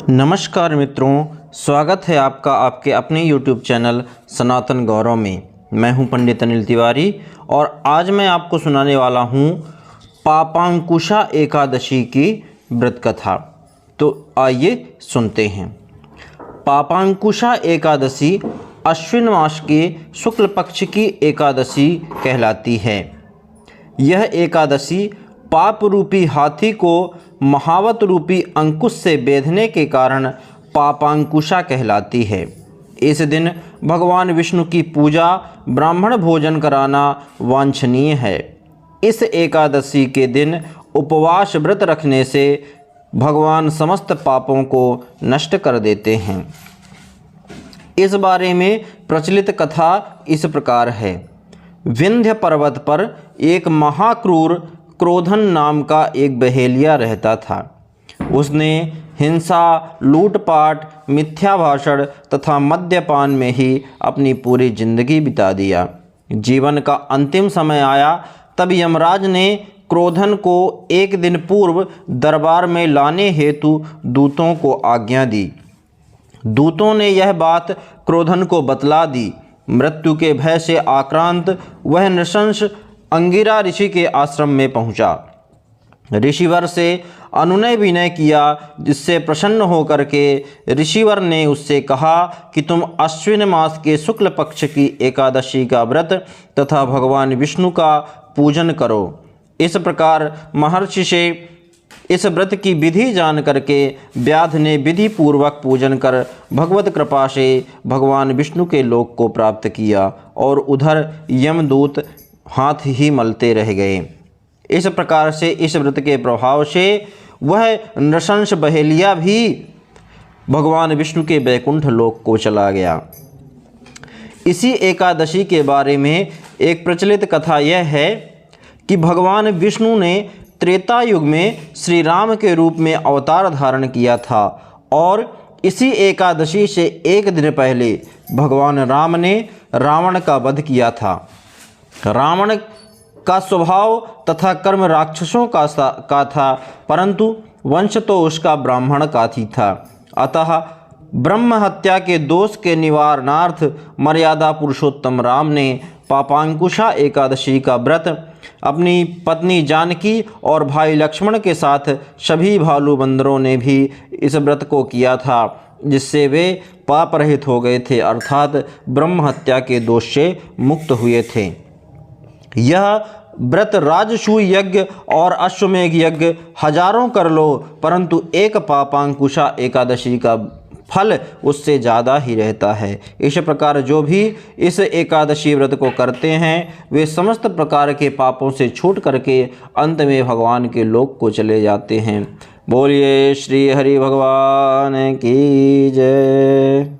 नमस्कार मित्रों, स्वागत है आपका आपके अपने YouTube चैनल सनातन गौरव में। मैं हूं पंडित अनिल तिवारी और आज मैं आपको सुनाने वाला हूं पापांकुशा एकादशी की व्रत कथा। तो आइए सुनते हैं। पापांकुशा एकादशी अश्विन मास के शुक्ल पक्ष की एकादशी कहलाती है। यह एकादशी पाप रूपी हाथी को महावत रूपी अंकुश से बेधने के कारण पापांकुशा कहलाती है। इस दिन भगवान विष्णु की पूजा, ब्राह्मण भोजन कराना वांछनीय है। इस एकादशी के दिन उपवास व्रत रखने से भगवान समस्त पापों को नष्ट कर देते हैं। इस बारे में प्रचलित कथा इस प्रकार है। विंध्य पर्वत पर एक महाक्रूर क्रोधन नाम का एक बहेलिया रहता था। उसने हिंसा, लूटपाट, मिथ्या भाषण तथा मद्यपान में ही अपनी पूरी जिंदगी बिता दिया। जीवन का अंतिम समय आया तब यमराज ने क्रोधन को एक दिन पूर्व दरबार में लाने हेतु दूतों को आज्ञा दी। दूतों ने यह बात क्रोधन को बतला दी। मृत्यु के भय से आक्रांत वह नृशंस अंगिरा ऋषि के आश्रम में पहुंचा। ऋषिवर से अनुनय विनय किया, जिससे प्रसन्न होकर के ऋषिवर ने उससे कहा कि तुम अश्विन मास के शुक्ल पक्ष की एकादशी का व्रत तथा भगवान विष्णु का पूजन करो। इस प्रकार महर्षि से इस व्रत की विधि जान करके व्याध ने विधि पूर्वक पूजन कर भगवत कृपा से भगवान विष्णु के लोक को प्राप्त किया और उधर यमदूत हाथ ही मलते रह गए। इस प्रकार से इस व्रत के प्रभाव से वह नृशंस बहेलिया भी भगवान विष्णु के वैकुंठ लोक को चला गया। इसी एकादशी के बारे में एक प्रचलित कथा यह है कि भगवान विष्णु ने त्रेता युग में श्री राम के रूप में अवतार धारण किया था और इसी एकादशी से एक दिन पहले भगवान राम ने रावण का वध किया था। रावण का स्वभाव तथा कर्म राक्षसों का था, परंतु वंश तो उसका ब्राह्मण का ही था। अतः ब्रह्म हत्या के दोष के निवारणार्थ मर्यादा पुरुषोत्तम राम ने पापांकुशा एकादशी का व्रत अपनी पत्नी जानकी और भाई लक्ष्मण के साथ सभी भालू बंदरों ने भी इस व्रत को किया था, जिससे वे पाप रहित हो गए थे, अर्थात ब्रह्म हत्या के दोष से मुक्त हुए थे। यह व्रत राजसूय यज्ञ और अश्वमेघ यज्ञ हजारों कर लो, परंतु एक पापांकुशा एकादशी का फल उससे ज़्यादा ही रहता है। इस प्रकार जो भी इस एकादशी व्रत को करते हैं वे समस्त प्रकार के पापों से छूट करके अंत में भगवान के लोक को चले जाते हैं। बोलिए श्री हरि भगवान की जय।